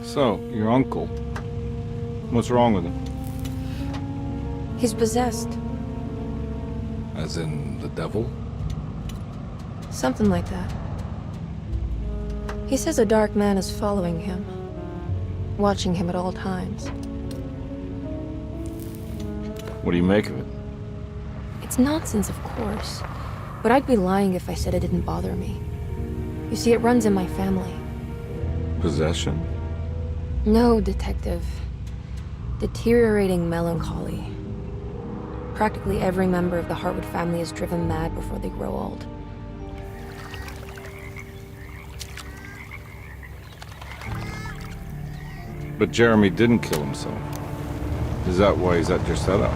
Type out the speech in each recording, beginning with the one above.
So, your uncle. What's wrong with him? He's possessed. As in the devil? Something like that. He says a dark man is following him, watching him at all times. What do you make of it? It's nonsense, of course, but I'd be lying if I said it didn't bother me. You see, it runs in my family. Possession? No, detective. Deteriorating melancholy. Practically every member of the Hartwood family is driven mad before they grow old. But Jeremy didn't kill himself. Is that why he's at your setup?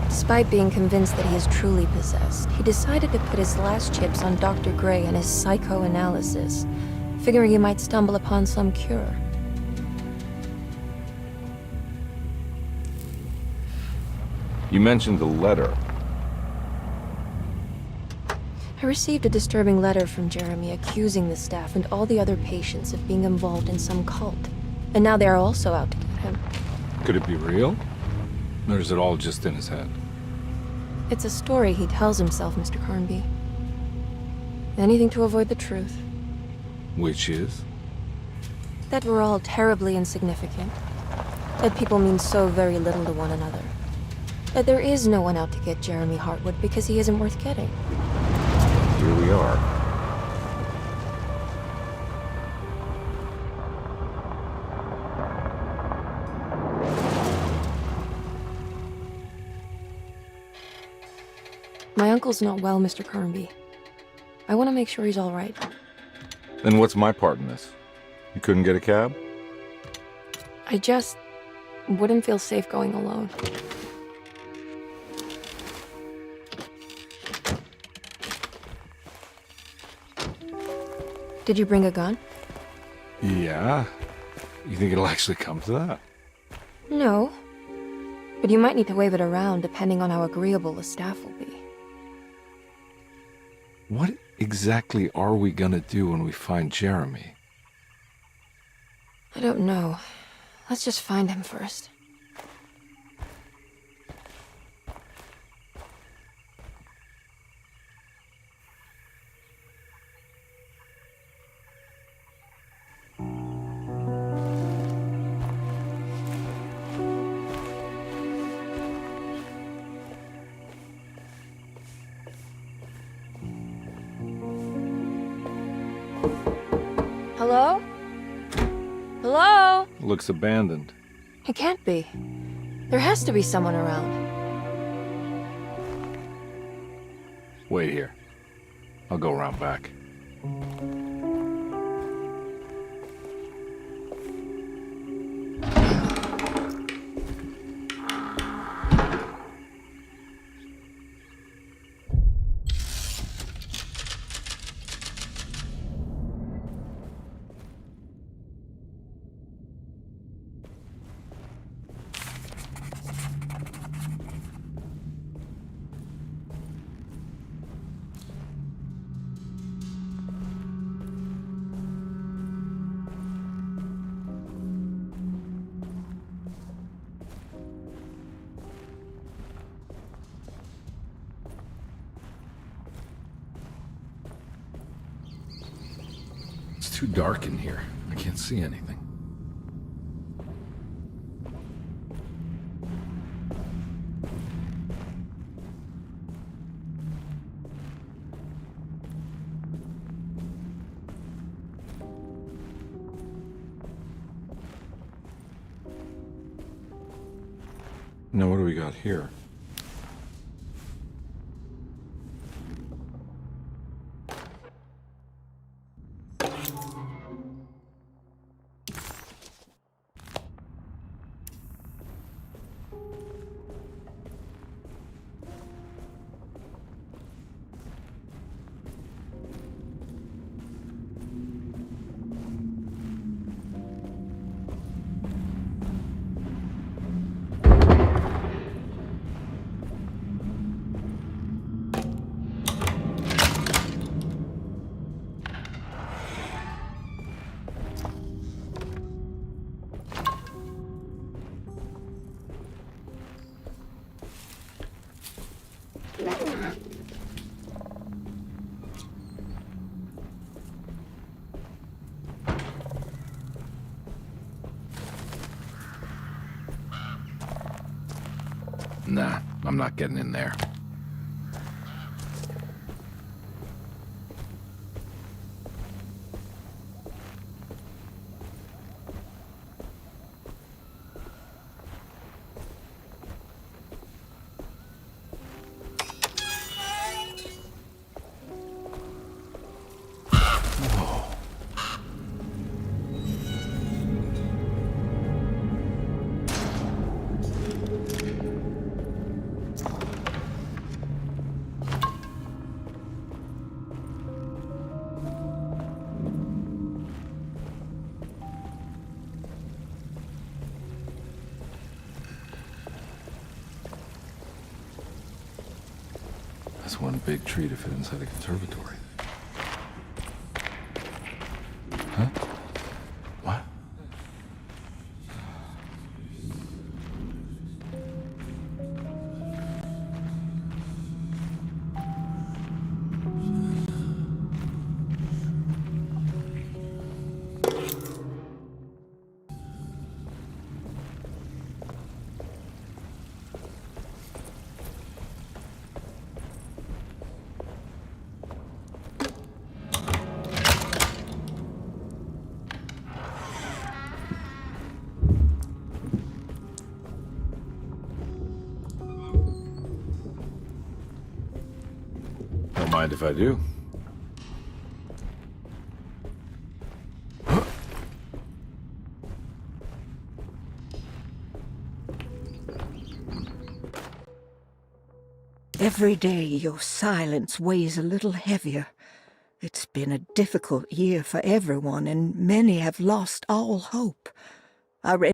Despite being convinced that he is truly possessed, he decided to put his last chips on Dr. Gray and his psychoanalysis, figuring he might stumble upon some cure. You mentioned the letter. I received a disturbing letter from Jeremy accusing the staff and all the other patients of being involved in some cult. And now they are also out to get him. Could it be real? Or is it all just in his head? It's a story he tells himself, Mr. Carnby. Anything to avoid the truth. Which is? That we're all terribly insignificant. That people mean so very little to one another. That there is no one out to get Jeremy Hartwood because he isn't worth getting. Here we are. My uncle's not well, Mr. Carnby. I want to make sure he's all right. Then what's my part in this? You couldn't get a cab? I just wouldn't feel safe going alone. Did you bring a gun? Yeah. You think it'll actually come to that? No. But you might need to wave it around depending on how agreeable the staff will be. What exactly are we gonna do when we find Jeremy? I don't know. Let's just find him first. Hello? Hello? Looks abandoned. It can't be. There has to be someone around. Wait here. I'll go around back. It's too dark in here. I can't see anything. Now what do we got here? Nah, I'm not getting in there. That's one big tree to fit inside a conservatory. Huh? What? Don't mind if I do. Every day your silence weighs a little heavier. It's been a difficult year for everyone, and many have lost all hope. I read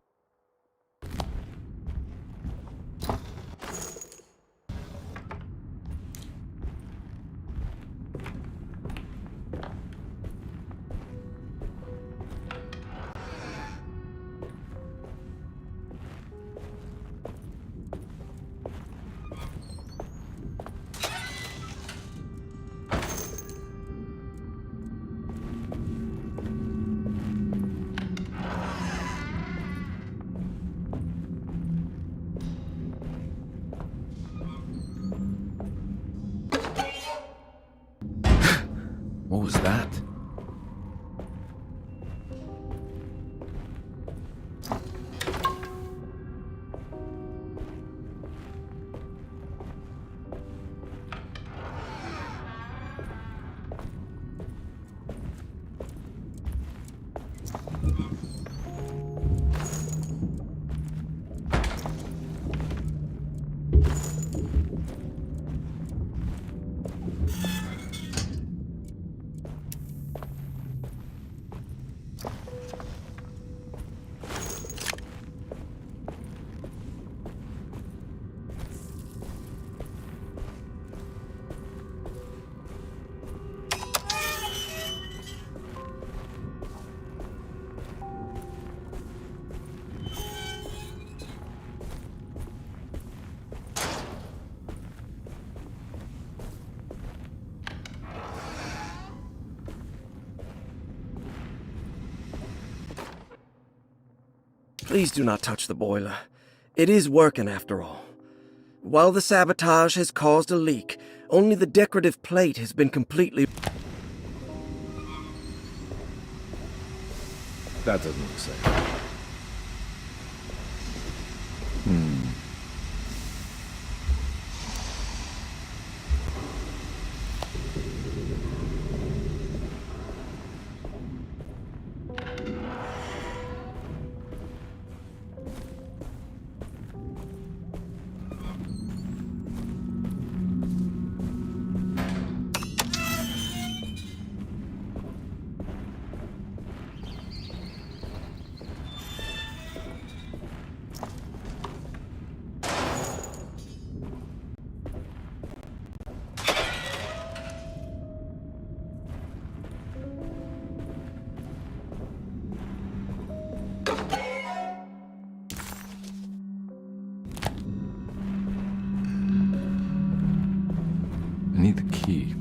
What was that? Please do not touch the boiler. It is working after all. While the sabotage has caused a leak, only the decorative plate has been completely... That doesn't look safe. I need the key.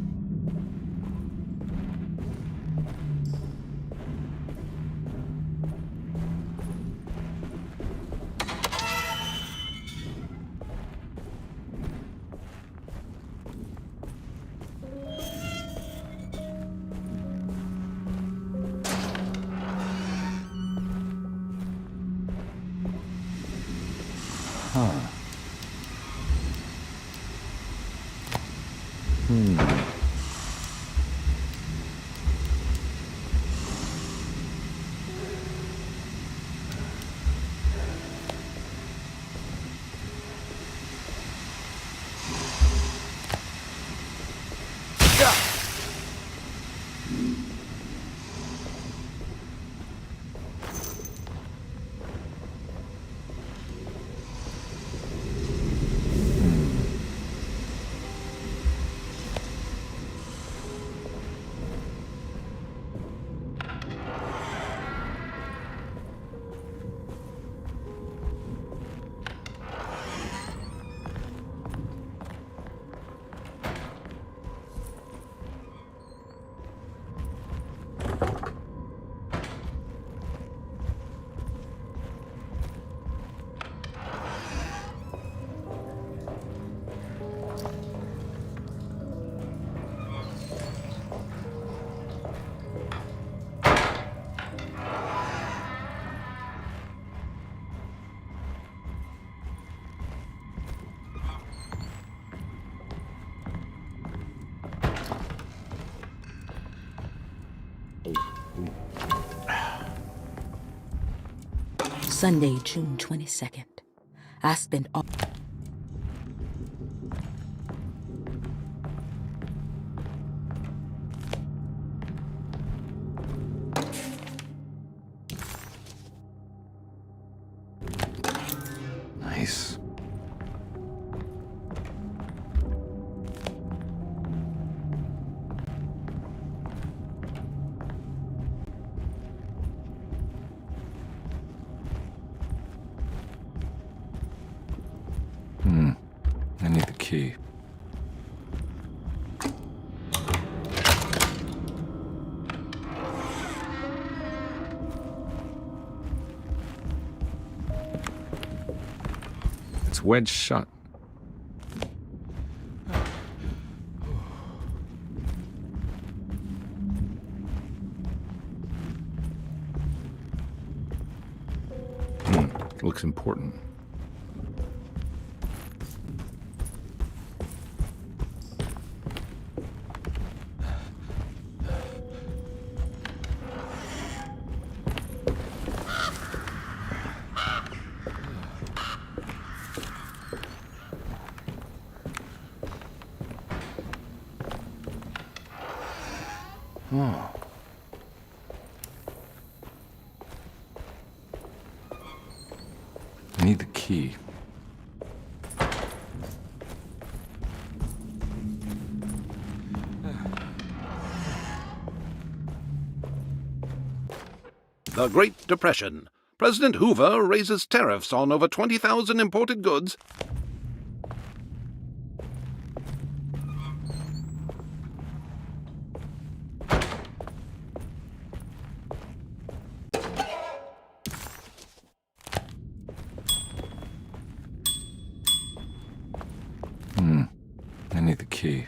Sunday, June 22nd. I spent all... Nice. I need the key. It's wedged shut. Looks important. Oh. I need the key. The Great Depression. President Hoover raises tariffs on over 20,000 imported goods. I need the key.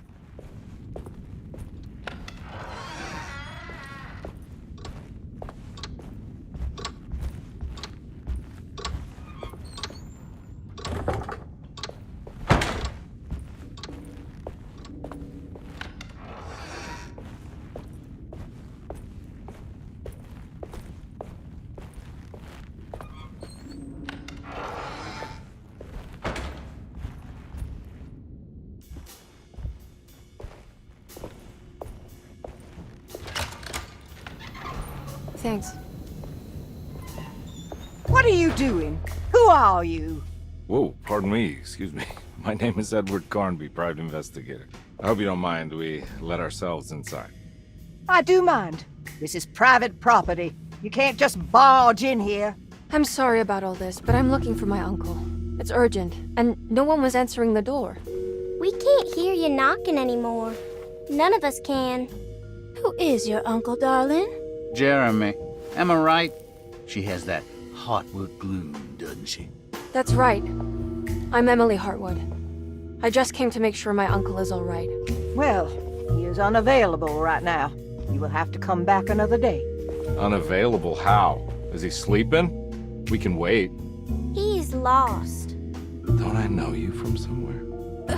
Thanks. What are you doing? Who are you? Whoa, pardon me, excuse me. My name is Edward Carnby, private investigator. I hope you don't mind we let ourselves inside. I do mind. This is private property. You can't just barge in here. I'm sorry about all this, but I'm looking for my uncle. It's urgent, and no one was answering the door. We can't hear you knocking anymore. None of us can. Who is your uncle, darling? Jeremy. Am I right? She has that Heartwood gloom, doesn't she? That's right. I'm Emily Hartwood. I just came to make sure my uncle is all right. Well, he is unavailable right now. You will have to come back another day. Unavailable how? Is he sleeping? We can wait. He's lost. Don't I know you from somewhere?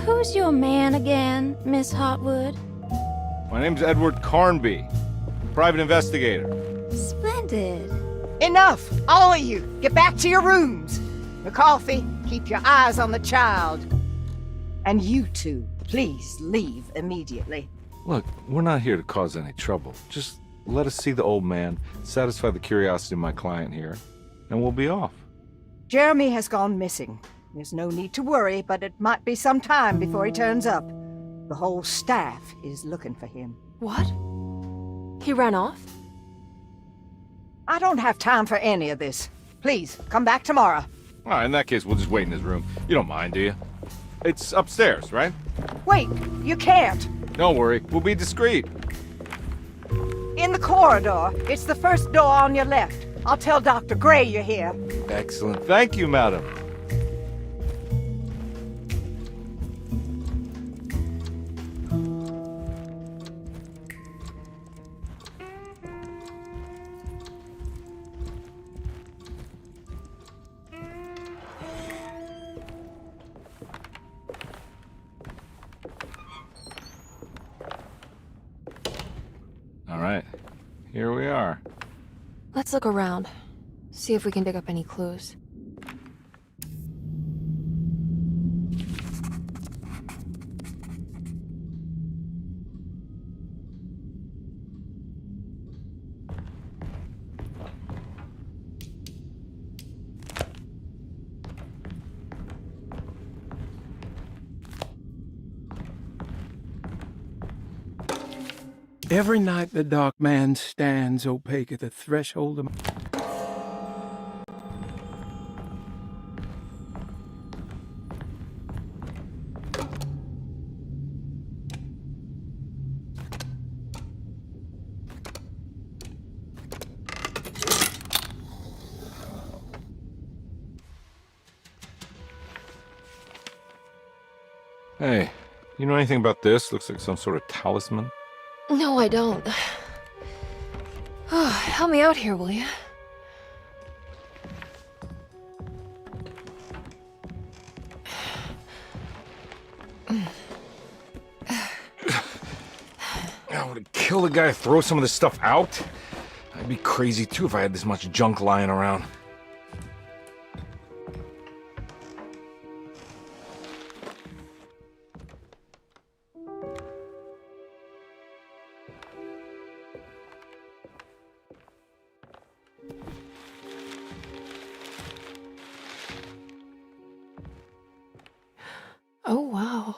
Who's your man again, Miss Hotwood? My name's Edward Carnby, private investigator. Splendid. Enough! All of you! Get back to your rooms! McCarthy, keep your eyes on the child. And you two, please leave immediately. Look, we're not here to cause any trouble. Just let us see the old man, satisfy the curiosity of my client here, and we'll be off. Jeremy has gone missing. There's no need to worry, but it might be some time before he turns up. The whole staff is looking for him. What? He ran off? I don't have time for any of this. Please, come back tomorrow. All right, in that case, we'll just wait in his room. You don't mind, do you? It's upstairs, right? Wait, you can't. Don't worry, we'll be discreet. In the corridor. It's the first door on your left. I'll tell Dr. Gray you're here. Excellent. Thank you, madam. All right, here we are. Let's look around. See if we can dig up any clues. Every night the dark man stands opaque at the threshold of... Hey, you know anything about this? Looks like some sort of talisman. No, I don't. Oh, help me out here, will you? I would kill the guy to throw some of this stuff out. I'd be crazy too if I had this much junk lying around. Oh, wow.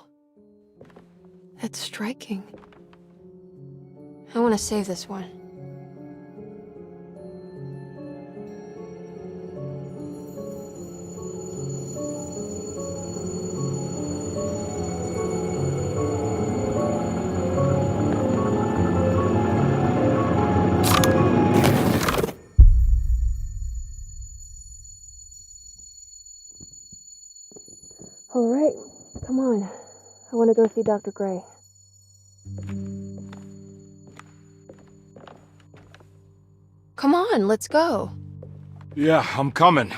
That's striking. I want to save this one. All right, come on. I want to go see Dr. Gray. Come on, let's go. Yeah, I'm coming.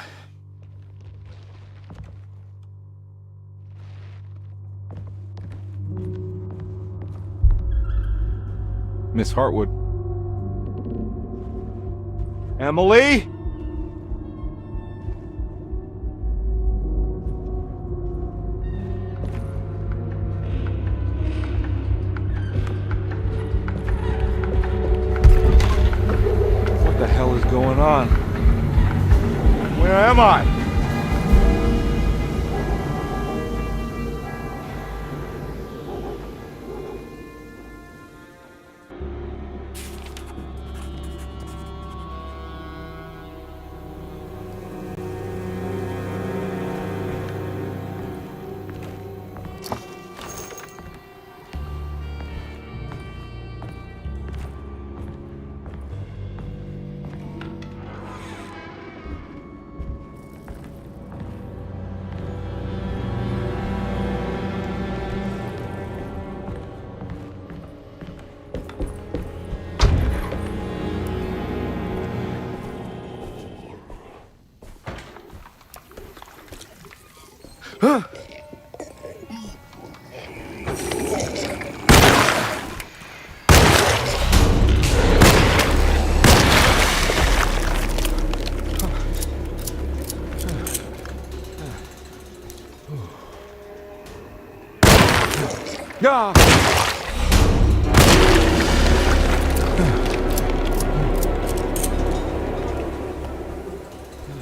Miss Hartwood. Emily? What the hell is going on? Where am I?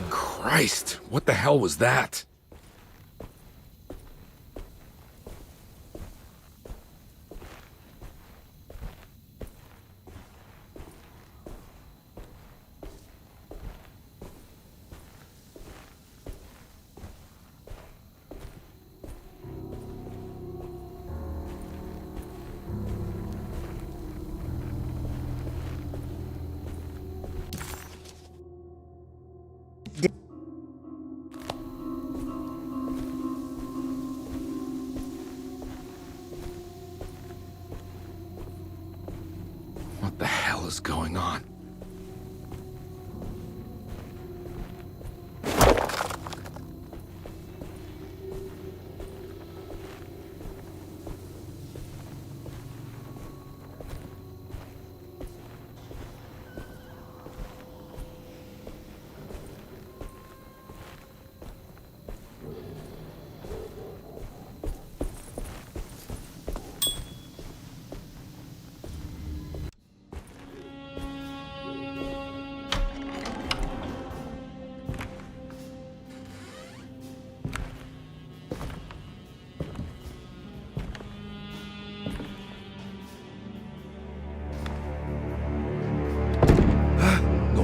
Christ, what the hell was that? What the hell is going on?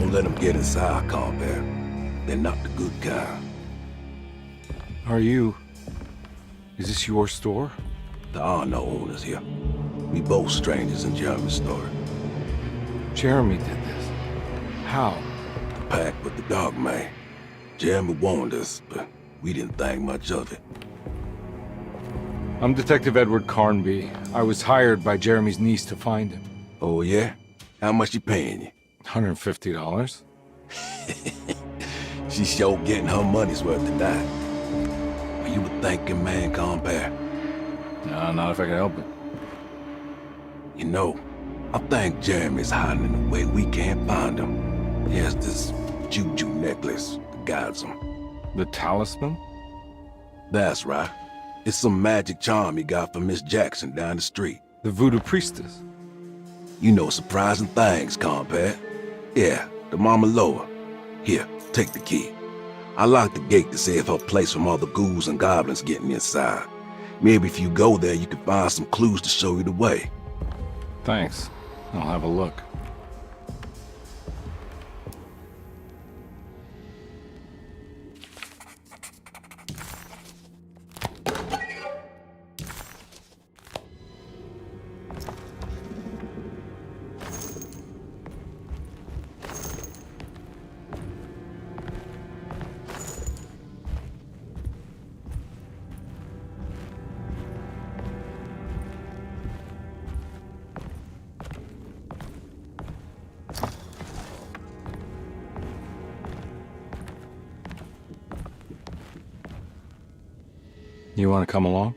Let them get inside, Conferindo. They're not the good kind. Is this your store? There are no owners here. We both strangers in Jeremy's story. Jeremy did this. How? The pact with the dog man. Jeremy warned us, but we didn't think much of it. I'm Detective Edward Carnby. I was hired by Jeremy's niece to find him. Oh, yeah? How much she paying you? $150. She's sure getting her money's worth tonight. Are you a thinking man, Conferindo? No, not if I can help it. You know, I think Jeremy's hiding in a way we can't find him. He has this juju necklace that guides him. The talisman? That's right. It's some magic charm he got from Miss Jackson down the street. The voodoo priestess? You know surprising things, Conferindo. Yeah, the Mama Loa. Here, take the key. I locked the gate to save her place from all the ghouls and goblins getting inside. Maybe if you go there, you can find some clues to show you the way. Thanks. I'll have a look. You want to come along?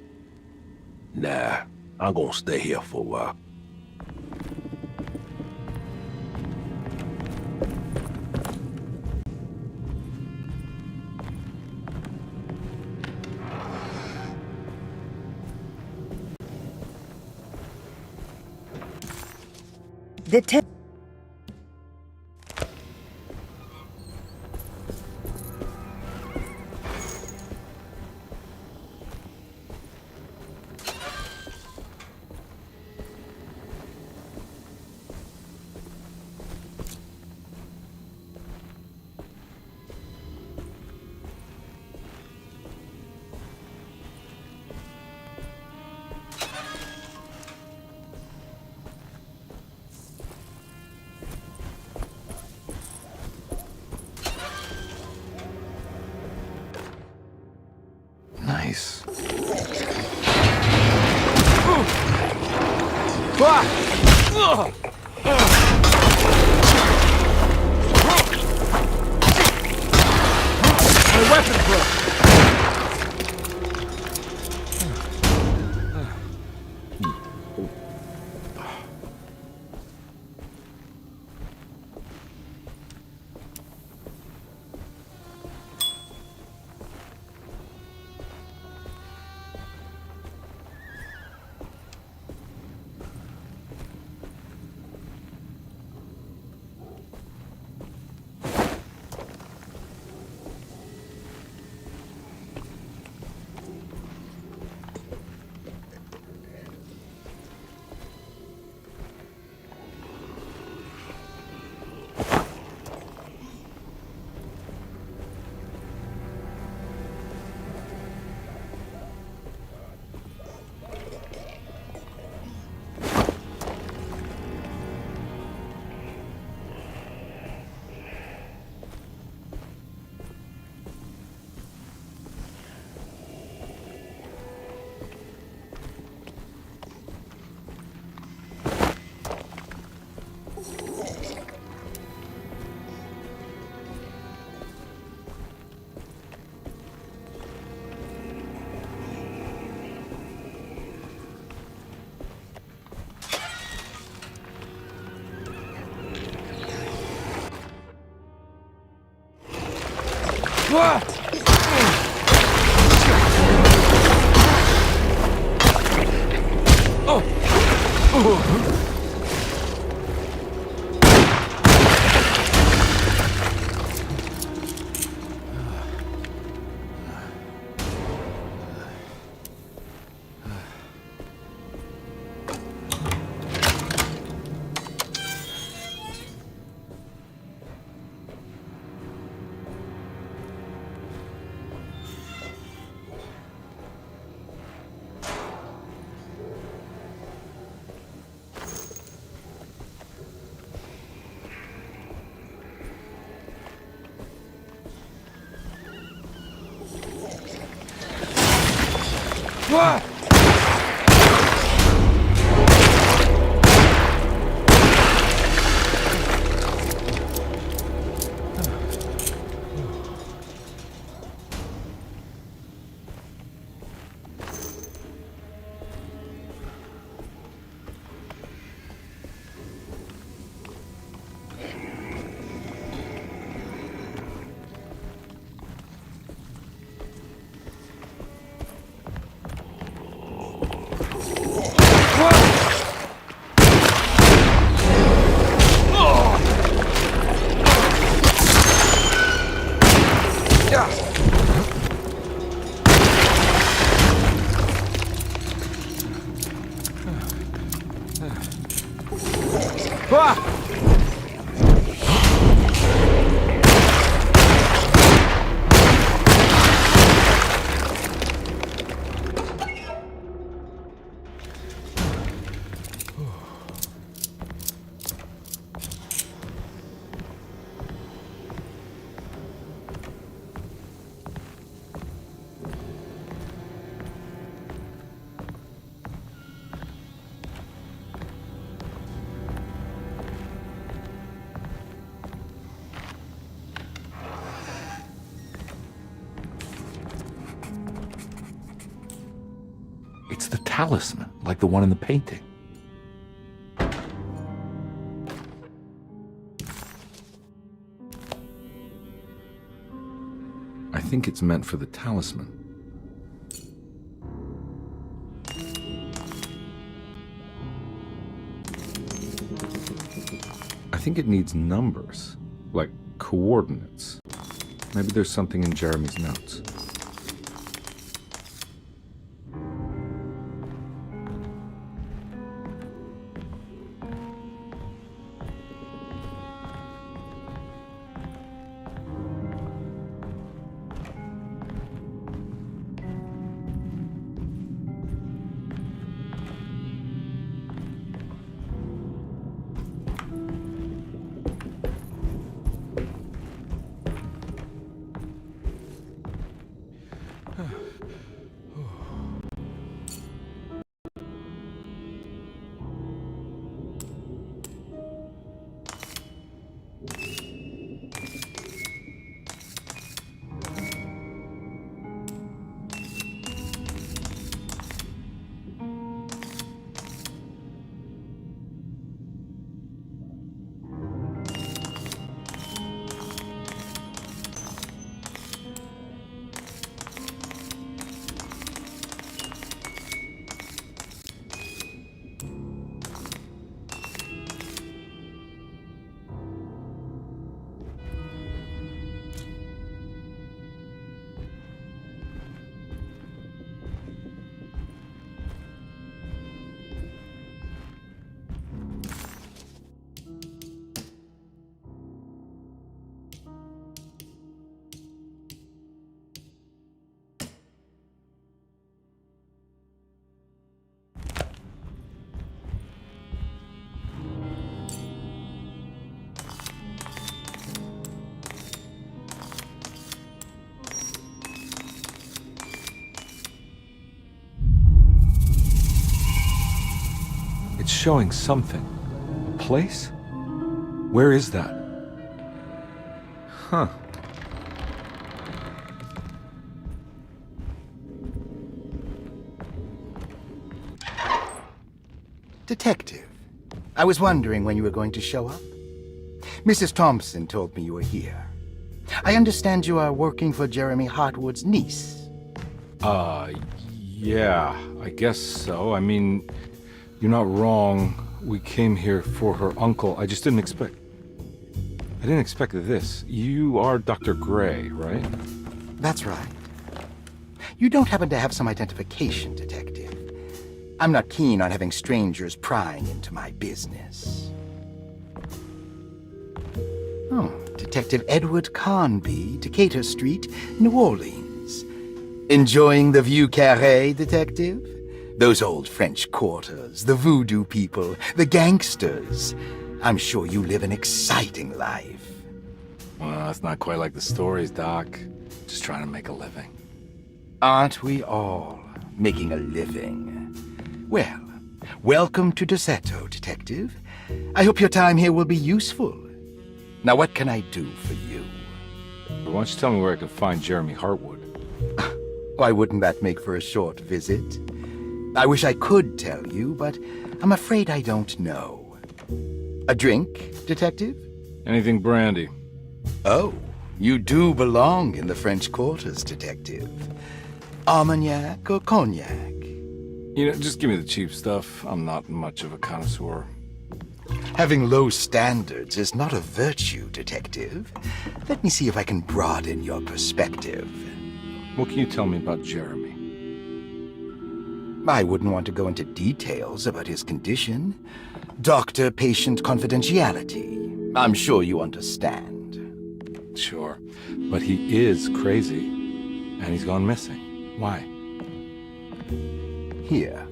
Nah, I'm gonna stay here for a while. Nice. My weapon broke. It's the talisman, like the one in the painting. I think it's meant for the talisman. I think it needs numbers, like coordinates. Maybe there's something in Jeremy's notes. It's showing something. A place? Where is that? Huh. Detective, I was wondering when you were going to show up. Mrs. Thompson told me you were here. I understand you are working for Jeremy Hartwood's niece. Yeah, I guess so. I mean, you're not wrong. We came here for her uncle. I just didn't expect... I didn't expect this. You are Dr. Gray, right? That's right. You don't happen to have some identification, Detective. I'm not keen on having strangers prying into my business. Oh, Detective Edward Carnby, Decatur Street, New Orleans. Enjoying the Vieux Carré, Detective? Those old French quarters, the voodoo people, the gangsters. I'm sure you live an exciting life. Well, it's not quite like the stories, Doc. Just trying to make a living. Aren't we all making a living? Well, welcome to Deseto, Detective. I hope your time here will be useful. Now, what can I do for you? Why don't you tell me where I can find Jeremy Hartwood? Why wouldn't that make for a short visit? I wish I could tell you, but I'm afraid I don't know. A drink, Detective? Anything brandy. Oh, you do belong in the French quarters, Detective. Armagnac or cognac? You know, just give me the cheap stuff. I'm not much of a connoisseur. Having low standards is not a virtue, Detective. Let me see if I can broaden your perspective. What can you tell me about Jeremy? I wouldn't want to go into details about his condition. Doctor-patient confidentiality. I'm sure you understand. Sure, but he is crazy, and he's gone missing. Why? Here,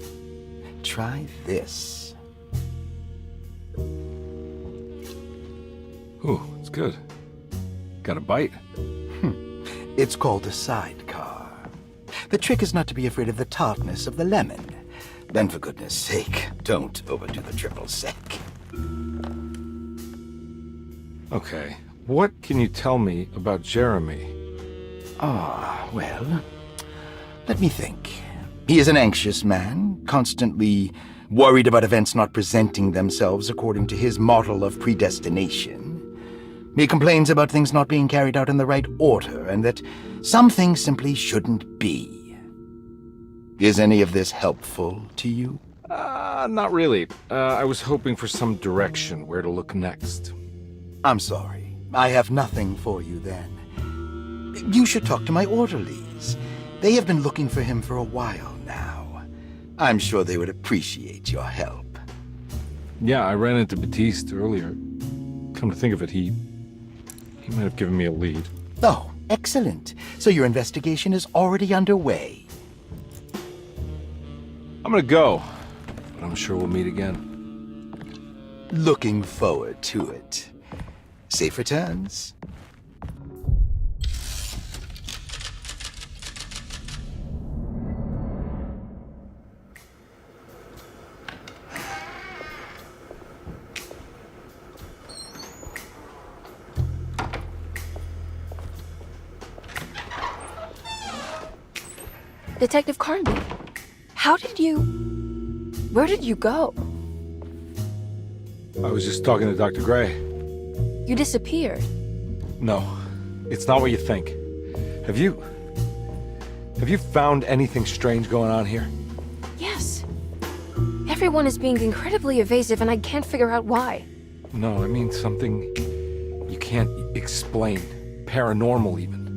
try this. Ooh, it's good. Got a bite? It's called a sidecar. The trick is not to be afraid of the tartness of the lemon. Then, for goodness sake, don't overdo the triple sec. Okay, what can you tell me about Jeremy? Well, let me think. He is an anxious man, constantly worried about events not presenting themselves according to his model of predestination. He complains about things not being carried out in the right order, and that some things simply shouldn't be. Is any of this helpful to you? Not really. I was hoping for some direction where to look next. I'm sorry. I have nothing for you then. You should talk to my orderlies. They have been looking for him for a while now. I'm sure they would appreciate your help. Yeah, I ran into Batiste earlier. Come to think of it, he might have given me a lead. Oh, excellent. So your investigation is already underway. I'm gonna go, but I'm sure we'll meet again. Looking forward to it. Safe returns. Detective Carnby, where did you go? I was just talking to Dr. Gray. You disappeared. No, it's not what you think. Have you found anything strange going on here? Yes. Everyone is being incredibly evasive and I can't figure out why. No, I mean something you can't explain. Paranormal, even.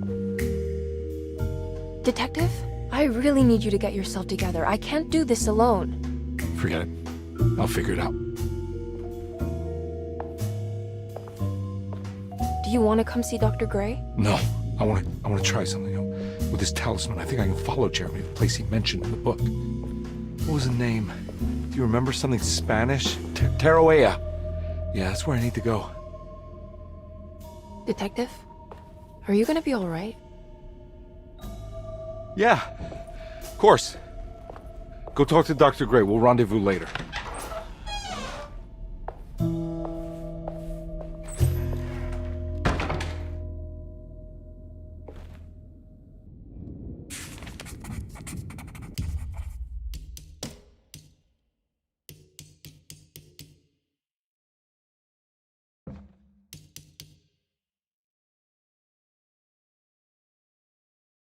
Detective, I really need you to get yourself together. I can't do this alone. Forget it. I'll figure it out. Do you want to come see Dr. Gray? No, I want to try something. With this talisman, I think I can follow Jeremy to the place he mentioned in the book. What was the name? Do you remember something Spanish? Teroea. Yeah, that's where I need to go. Detective, are you gonna be all right? Yeah, of course. Go talk to Dr. Gray. We'll rendezvous later.